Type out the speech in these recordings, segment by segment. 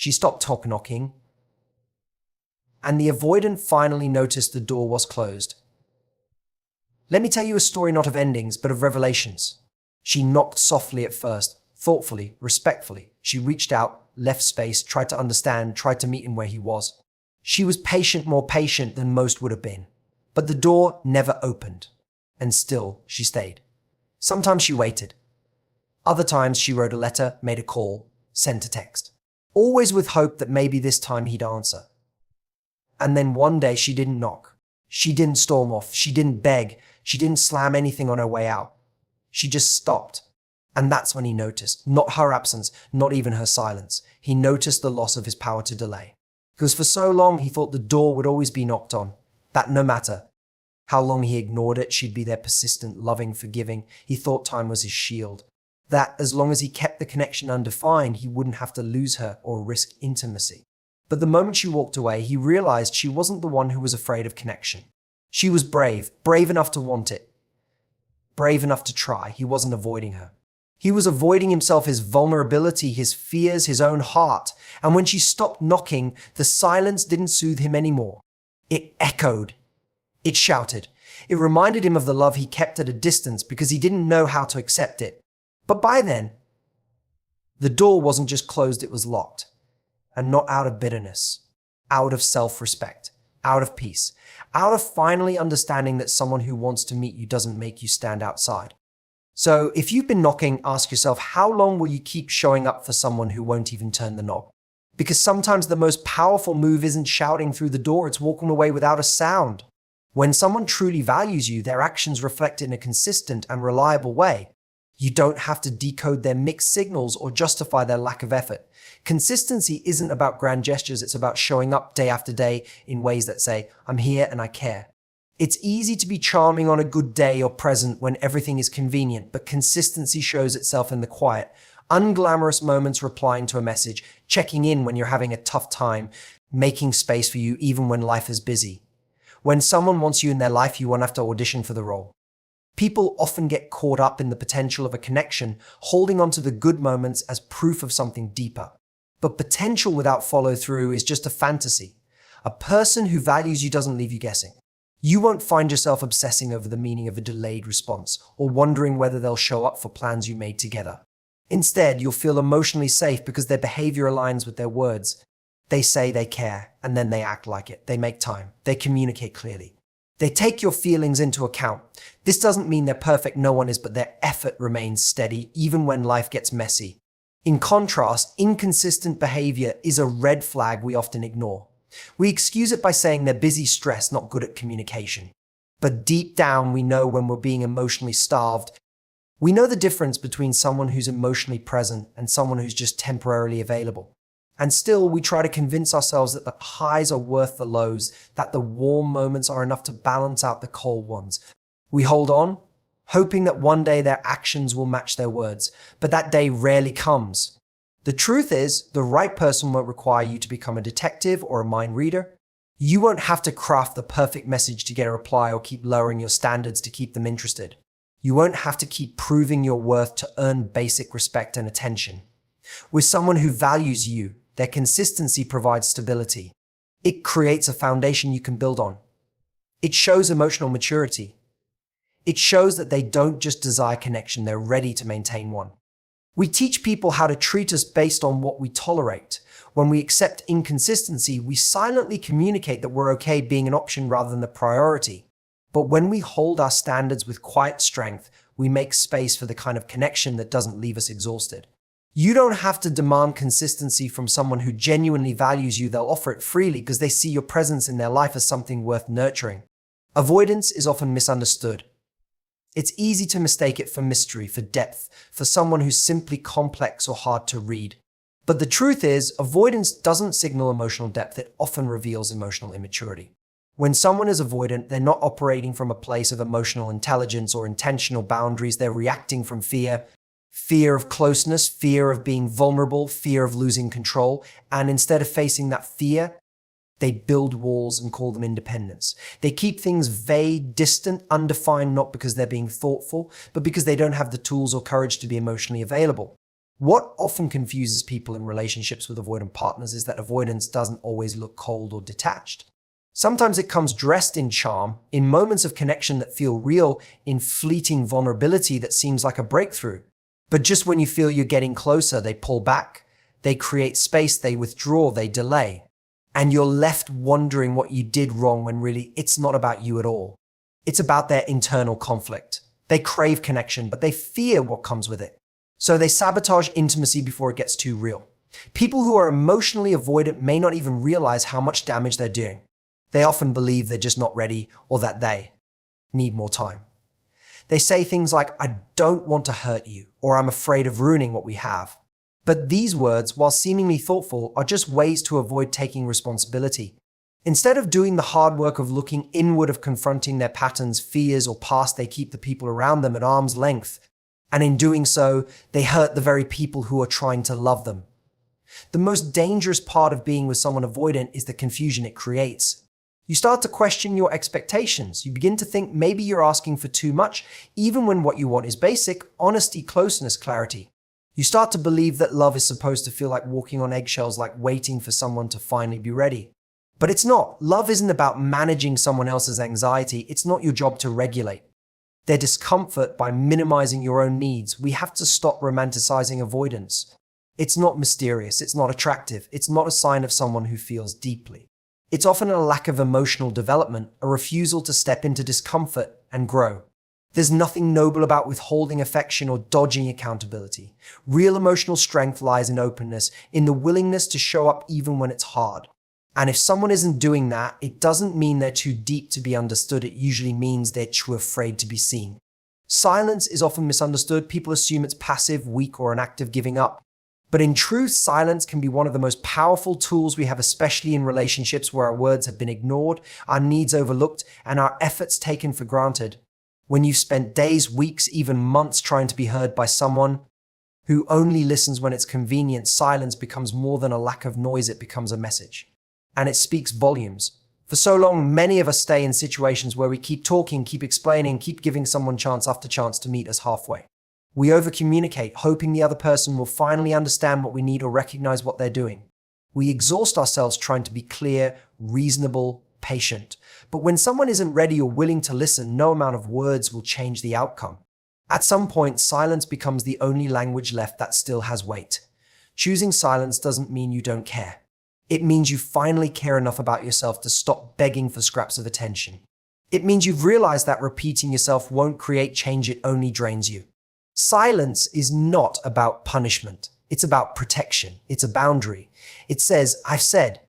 She stopped knocking, and the avoidant finally noticed the door was closed. Let me tell you a story not of endings, but of revelations. She knocked softly at first, thoughtfully, respectfully. She reached out, left space, tried to understand, tried to meet him where he was. She was patient, more patient than most would have been. But the door never opened, and still she stayed. Sometimes she waited. Other times she wrote a letter, made a call, sent a text. Always with hope that maybe this time he'd answer. And then one day she didn't knock. She didn't storm off. She didn't beg. She didn't slam anything on her way out. She just stopped. And that's when he noticed, not her absence, not even her silence. He noticed the loss of his power to delay. Because for so long he thought the door would always be knocked on. That no matter how long he ignored it, she'd be there persistent, loving, forgiving. He thought time was his shield. That as long as he kept the connection undefined, he wouldn't have to lose her or risk intimacy. But the moment she walked away, he realized she wasn't the one who was afraid of connection. She was brave enough to want it, brave enough to try. He wasn't avoiding her. He was avoiding himself, his vulnerability, his fears, his own heart. And when she stopped knocking, the silence didn't soothe him anymore. It echoed. It shouted. It reminded him of the love he kept at a distance because he didn't know how to accept it. But by then, the door wasn't just closed, it was locked. And not out of bitterness, out of self-respect, out of peace, out of finally understanding that someone who wants to meet you doesn't make you stand outside. So if you've been knocking, ask yourself, how long will you keep showing up for someone who won't even turn the knob? Because sometimes the most powerful move isn't shouting through the door, it's walking away without a sound. When someone truly values you, their actions reflect in a consistent and reliable way. You don't have to decode their mixed signals or justify their lack of effort. Consistency isn't about grand gestures, it's about showing up day after day in ways that say, I'm here and I care. It's easy to be charming on a good day or present when everything is convenient, but consistency shows itself in the quiet, unglamorous moments, replying to a message, checking in when you're having a tough time, making space for you even when life is busy. When someone wants you in their life, you won't have to audition for the role. People often get caught up in the potential of a connection, holding on to the good moments as proof of something deeper. But potential without follow-through is just a fantasy. A person who values you doesn't leave you guessing. You won't find yourself obsessing over the meaning of a delayed response or wondering whether they'll show up for plans you made together. Instead, you'll feel emotionally safe because their behavior aligns with their words. They say they care, and then they act like it. They make time. They communicate clearly. They take your feelings into account. This doesn't mean they're perfect, no one is, but their effort remains steady even when life gets messy. In contrast, inconsistent behavior is a red flag we often ignore. We excuse it by saying they're busy, stressed, not good at communication. But deep down, we know when we're being emotionally starved. We know the difference between someone who's emotionally present and someone who's just temporarily available. And still, we try to convince ourselves that the highs are worth the lows, that the warm moments are enough to balance out the cold ones. We hold on, hoping that one day their actions will match their words, but that day rarely comes. The truth is, the right person won't require you to become a detective or a mind reader. You won't have to craft the perfect message to get a reply or keep lowering your standards to keep them interested. You won't have to keep proving your worth to earn basic respect and attention. With someone who values you, their consistency provides stability. It creates a foundation you can build on. It shows emotional maturity. It shows that they don't just desire connection, they're ready to maintain one. We teach people how to treat us based on what we tolerate. When we accept inconsistency, we silently communicate that we're okay being an option rather than the priority. But when we hold our standards with quiet strength, we make space for the kind of connection that doesn't leave us exhausted. You don't have to demand consistency from someone who genuinely values you. They'll offer it freely because they see your presence in their life as something worth nurturing. Avoidance is often misunderstood. It's easy to mistake it for mystery, for depth, for someone who's simply complex or hard to read. But the truth is, avoidance doesn't signal emotional depth, it often reveals emotional immaturity. When someone is avoidant, they're not operating from a place of emotional intelligence or intentional boundaries, they're reacting from fear. Fear of closeness, fear of being vulnerable, fear of losing control. And instead of facing that fear, they build walls and call them independence. They keep things vague, distant, undefined, not because they're being thoughtful, but because they don't have the tools or courage to be emotionally available. What often confuses people in relationships with avoidant partners is that avoidance doesn't always look cold or detached. Sometimes it comes dressed in charm, in moments of connection that feel real, in fleeting vulnerability that seems like a breakthrough. But just when you feel you're getting closer, they pull back, they create space, they withdraw, they delay. And you're left wondering what you did wrong when really it's not about you at all. It's about their internal conflict. They crave connection, but they fear what comes with it. So they sabotage intimacy before it gets too real. People who are emotionally avoidant may not even realize how much damage they're doing. They often believe they're just not ready or that they need more time. They say things like, "I don't want to hurt you," or "I'm afraid of ruining what we have." But these words, while seemingly thoughtful, are just ways to avoid taking responsibility. Instead of doing the hard work of looking inward, of confronting their patterns, fears, or past, they keep the people around them at arm's length. And in doing so, they hurt the very people who are trying to love them. The most dangerous part of being with someone avoidant is the confusion it creates. You start to question your expectations. You begin to think maybe you're asking for too much, even when what you want is basic: honesty, closeness, clarity. You start to believe that love is supposed to feel like walking on eggshells, like waiting for someone to finally be ready. But it's not. Love isn't about managing someone else's anxiety. It's not your job to regulate their discomfort by minimizing your own needs. We have to stop romanticizing avoidance. It's not mysterious. It's not attractive. It's not a sign of someone who feels deeply. It's often a lack of emotional development, a refusal to step into discomfort and grow. There's nothing noble about withholding affection or dodging accountability. Real emotional strength lies in openness, in the willingness to show up even when it's hard. And if someone isn't doing that, it doesn't mean they're too deep to be understood. It usually means they're too afraid to be seen. Silence is often misunderstood. People assume it's passive, weak, or an act of giving up. But in truth, silence can be one of the most powerful tools we have, especially in relationships where our words have been ignored, our needs overlooked, and our efforts taken for granted. When you've spent days, weeks, even months trying to be heard by someone who only listens when it's convenient, silence becomes more than a lack of noise. It becomes a message. And it speaks volumes. For so long, many of us stay in situations where we keep talking, keep explaining, keep giving someone chance after chance to meet us halfway. We overcommunicate, hoping the other person will finally understand what we need or recognize what they're doing. We exhaust ourselves trying to be clear, reasonable, patient. But when someone isn't ready or willing to listen, no amount of words will change the outcome. At some point, silence becomes the only language left that still has weight. Choosing silence doesn't mean you don't care. It means you finally care enough about yourself to stop begging for scraps of attention. It means you've realized that repeating yourself won't create change, it only drains you. Silence is not about punishment. It's about protection. It's a boundary. It says, "I've said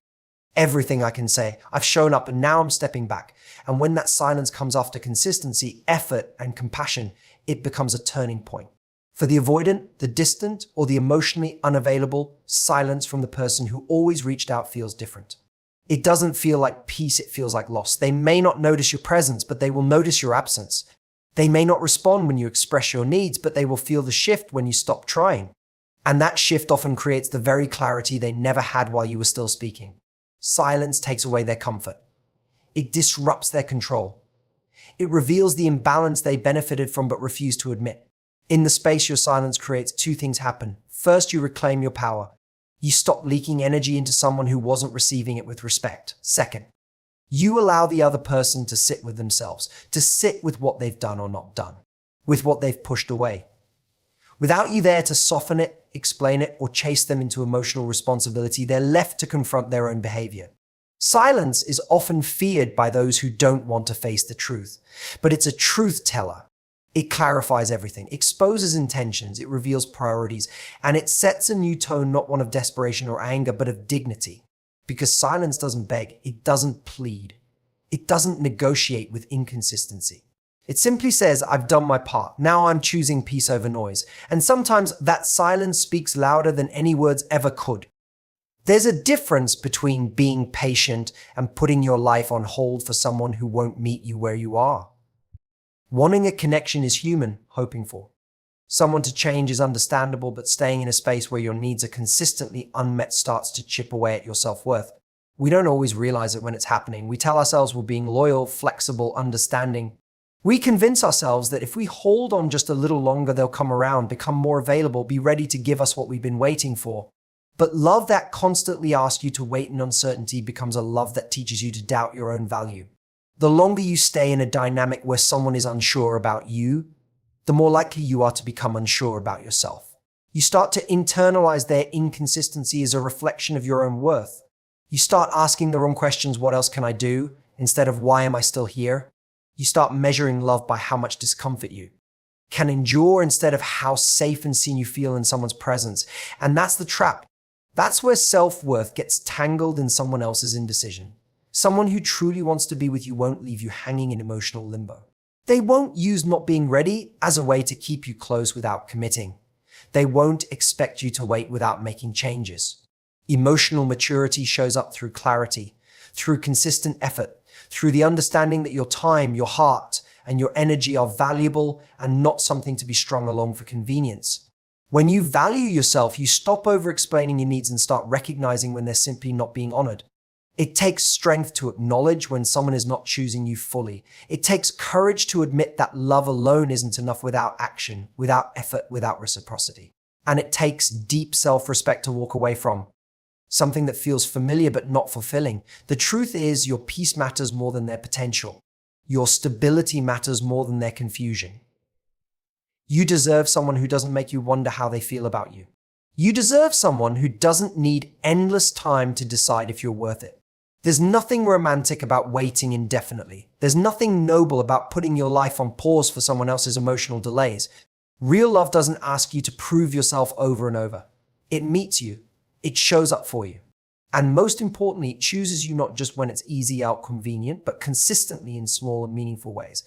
everything I can say. I've shown up and now I'm stepping back." And when that silence comes after consistency, effort, and compassion, it becomes a turning point. For the avoidant, the distant, or the emotionally unavailable, silence from the person who always reached out feels different. It doesn't feel like peace, it feels like loss. They may not notice your presence, but they will notice your absence. They may not respond when you express your needs, but they will feel the shift when you stop trying. And that shift often creates the very clarity they never had while you were still speaking. Silence takes away their comfort. It disrupts their control. It reveals the imbalance they benefited from but refused to admit. In the space your silence creates, two things happen. First, you reclaim your power. You stop leaking energy into someone who wasn't receiving it with respect. Second, you allow the other person to sit with themselves, to sit with what they've done or not done, with what they've pushed away. Without you there to soften it, explain it, or chase them into emotional responsibility, they're left to confront their own behavior. Silence is often feared by those who don't want to face the truth, but it's a truth teller. It clarifies everything, exposes intentions, it reveals priorities, and it sets a new tone, not one of desperation or anger, but of dignity. Because silence doesn't beg, it doesn't plead, it doesn't negotiate with inconsistency. It simply says, "I've done my part, now I'm choosing peace over noise." And sometimes that silence speaks louder than any words ever could. There's a difference between being patient and putting your life on hold for someone who won't meet you where you are. Wanting a connection is human, hoping for someone to change is understandable, but staying in a space where your needs are consistently unmet starts to chip away at your self-worth. We don't always realize it when it's happening. We tell ourselves we're being loyal, flexible, understanding, We convince ourselves that if we hold on just a little longer, they'll come around, become more available, be ready to give us what we've been waiting for. But love that constantly asks you to wait in uncertainty becomes a love that teaches you to doubt your own value. The longer you stay in a dynamic where someone is unsure about you, the more likely you are to become unsure about yourself. You start to internalize their inconsistency as a reflection of your own worth. You start asking the wrong questions, what else can I do, instead of why am I still here? You start measuring love by how much discomfort you can endure instead of how safe and seen you feel in someone's presence. And that's the trap. That's where self-worth gets tangled in someone else's indecision. Someone who truly wants to be with you won't leave you hanging in emotional limbo. They won't use not being ready as a way to keep you close without committing. They won't expect you to wait without making changes. Emotional maturity shows up through clarity, through consistent effort, through the understanding that your time, your heart, and your energy are valuable and not something to be strung along for convenience. When you value yourself, you stop over-explaining your needs and start recognizing when they're simply not being honored. It takes strength to acknowledge when someone is not choosing you fully. It takes courage to admit that love alone isn't enough without action, without effort, without reciprocity. And it takes deep self-respect to walk away from something that feels familiar but not fulfilling. The truth is, your peace matters more than their potential. Your stability matters more than their confusion. You deserve someone who doesn't make you wonder how they feel about you. You deserve someone who doesn't need endless time to decide if you're worth it. There's nothing romantic about waiting indefinitely. There's nothing noble about putting your life on pause for someone else's emotional delays. Real love doesn't ask you to prove yourself over and over. It meets you. It shows up for you. And most importantly, it chooses you not just when it's easy out convenient, but consistently in small and meaningful ways.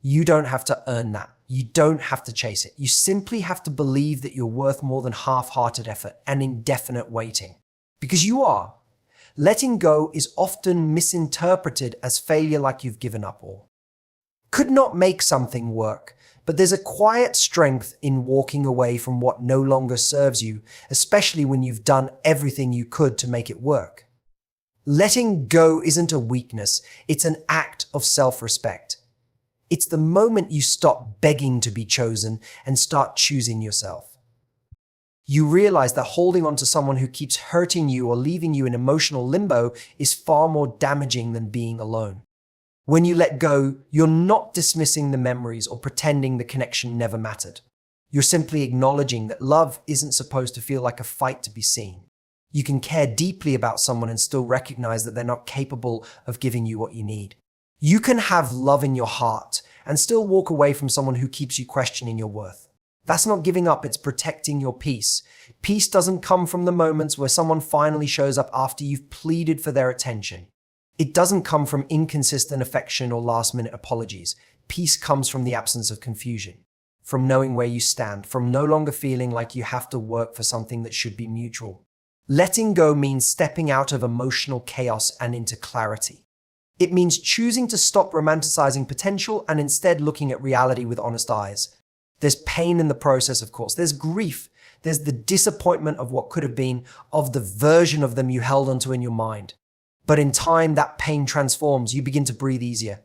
You don't have to earn that. You don't have to chase it. You simply have to believe that you're worth more than half-hearted effort and indefinite waiting. Because you are. Letting go is often misinterpreted as failure, like you've given up or could not make something work. But there's a quiet strength in walking away from what no longer serves you, especially when you've done everything you could to make it work. Letting go isn't a weakness. It's an act of self-respect. It's the moment you stop begging to be chosen and start choosing yourself. You realize that holding on to someone who keeps hurting you or leaving you in emotional limbo is far more damaging than being alone. When you let go, you're not dismissing the memories or pretending the connection never mattered. You're simply acknowledging that love isn't supposed to feel like a fight to be seen. You can care deeply about someone and still recognize that they're not capable of giving you what you need. You can have love in your heart and still walk away from someone who keeps you questioning your worth. That's not giving up, it's protecting your peace. Peace doesn't come from the moments where someone finally shows up after you've pleaded for their attention. It doesn't come from inconsistent affection or last-minute apologies. Peace comes from the absence of confusion, from knowing where you stand, from no longer feeling like you have to work for something that should be mutual. Letting go means stepping out of emotional chaos and into clarity. It means choosing to stop romanticizing potential and instead looking at reality with honest eyes. There's pain in the process, of course. There's grief. There's the disappointment of what could have been, of the version of them you held onto in your mind. But in time, that pain transforms. You begin to breathe easier.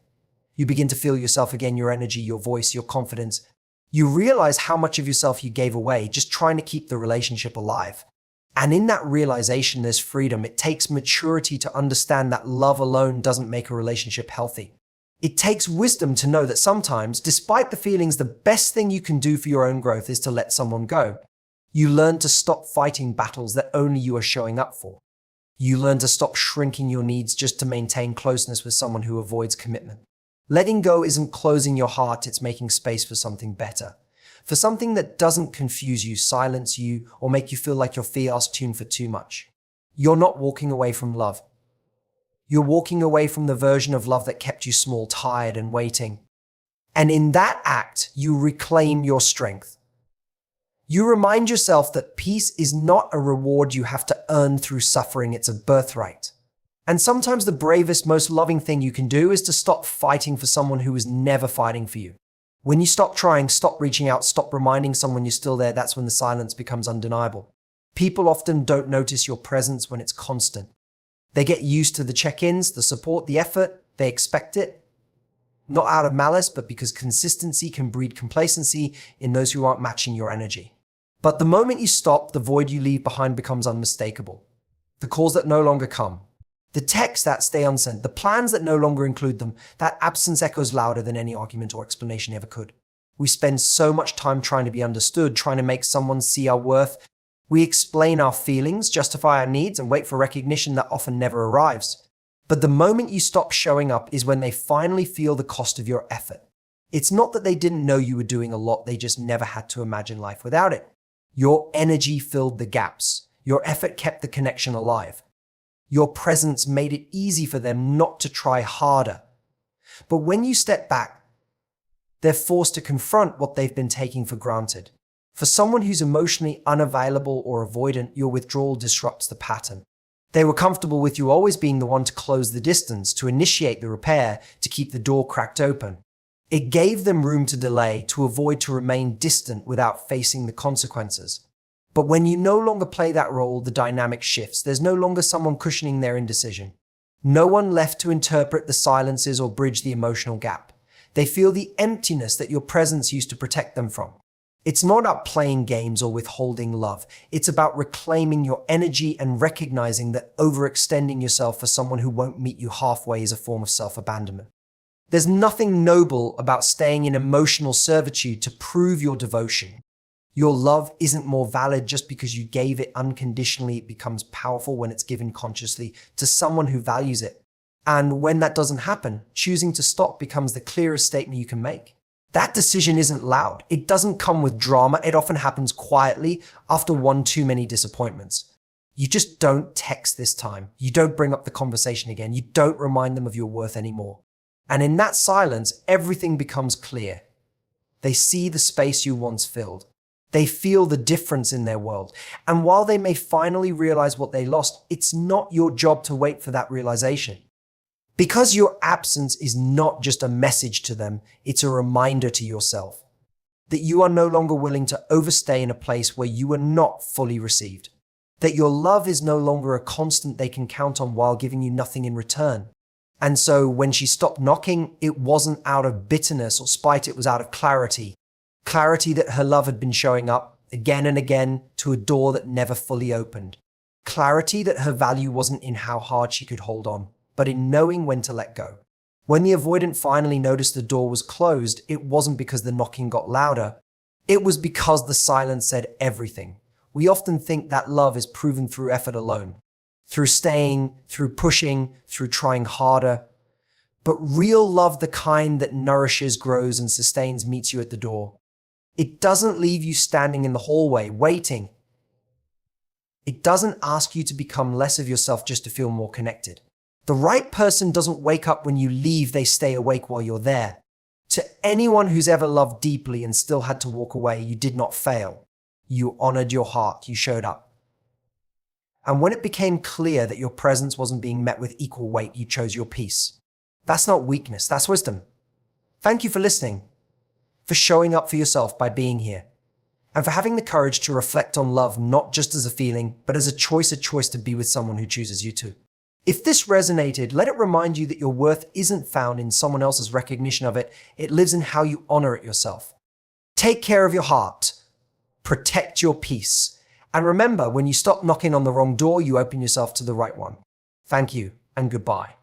You begin to feel yourself again, your energy, your voice, your confidence. You realize how much of yourself you gave away just trying to keep the relationship alive. And in that realization, there's freedom. It takes maturity to understand that love alone doesn't make a relationship healthy. It takes wisdom to know that sometimes, despite the feelings, the best thing you can do for your own growth is to let someone go. You learn to stop fighting battles that only you are showing up for. You learn to stop shrinking your needs just to maintain closeness with someone who avoids commitment. Letting go isn't closing your heart, it's making space for something better. For something that doesn't confuse you, silence you, or make you feel like your fears tuned for too much. You're not walking away from love. You're walking away from the version of love that kept you small, tired, and waiting. And in that act, you reclaim your strength. You remind yourself that peace is not a reward you have to earn through suffering, it's a birthright. And sometimes the bravest, most loving thing you can do is to stop fighting for someone who is never fighting for you. When you stop trying, stop reaching out, stop reminding someone you're still there, that's when the silence becomes undeniable. People often don't notice your presence when it's constant. They get used to the check-ins, the support, the effort, they expect it. Not out of malice, but because consistency can breed complacency in those who aren't matching your energy. But the moment you stop, the void you leave behind becomes unmistakable. The calls that no longer come, the texts that stay unsent, the plans that no longer include them, that absence echoes louder than any argument or explanation ever could. We spend so much time trying to be understood, trying to make someone see our worth. We explain our feelings, justify our needs, and wait for recognition that often never arrives. But the moment you stop showing up is when they finally feel the cost of your effort. It's not that they didn't know you were doing a lot, they just never had to imagine life without it. Your energy filled the gaps. Your effort kept the connection alive. Your presence made it easy for them not to try harder. But when you step back, they're forced to confront what they've been taking for granted. For someone who's emotionally unavailable or avoidant, your withdrawal disrupts the pattern. They were comfortable with you always being the one to close the distance, to initiate the repair, to keep the door cracked open. It gave them room to delay, to avoid, to remain distant without facing the consequences. But when you no longer play that role, the dynamic shifts. There's no longer someone cushioning their indecision. No one left to interpret the silences or bridge the emotional gap. They feel the emptiness that your presence used to protect them from. It's not about playing games or withholding love. It's about reclaiming your energy and recognizing that overextending yourself for someone who won't meet you halfway is a form of self-abandonment. There's nothing noble about staying in emotional servitude to prove your devotion. Your love isn't more valid just because you gave it unconditionally. It becomes powerful when it's given consciously to someone who values it. And when that doesn't happen, choosing to stop becomes the clearest statement you can make. That decision isn't loud. It doesn't come with drama. It often happens quietly after one too many disappointments. You just don't text this time. You don't bring up the conversation again. You don't remind them of your worth anymore. And in that silence, everything becomes clear. They see the space you once filled. They feel the difference in their world. And while they may finally realize what they lost, it's not your job to wait for that realization. Because your absence is not just a message to them, it's a reminder to yourself that you are no longer willing to overstay in a place where you are not fully received. That your love is no longer a constant they can count on while giving you nothing in return. And so when she stopped knocking, it wasn't out of bitterness or spite, it was out of clarity. Clarity that her love had been showing up again and again to a door that never fully opened. Clarity that her value wasn't in how hard she could hold on, but in knowing when to let go. When the avoidant finally noticed the door was closed, it wasn't because the knocking got louder. It was because the silence said everything. We often think that love is proven through effort alone. Through staying, through pushing, through trying harder. But real love, the kind that nourishes, grows, and sustains, meets you at the door. It doesn't leave you standing in the hallway, waiting. It doesn't ask you to become less of yourself just to feel more connected. The right person doesn't wake up when you leave, they stay awake while you're there. To anyone who's ever loved deeply and still had to walk away, you did not fail. You honored your heart, you showed up. And when it became clear that your presence wasn't being met with equal weight, you chose your peace. That's not weakness, that's wisdom. Thank you for listening, for showing up for yourself by being here, and for having the courage to reflect on love not just as a feeling, but as a choice to be with someone who chooses you to. If this resonated, let it remind you that your worth isn't found in someone else's recognition of it. It lives in how you honor it yourself. Take care of your heart. Protect your peace. And remember, when you stop knocking on the wrong door, you open yourself to the right one. Thank you and goodbye.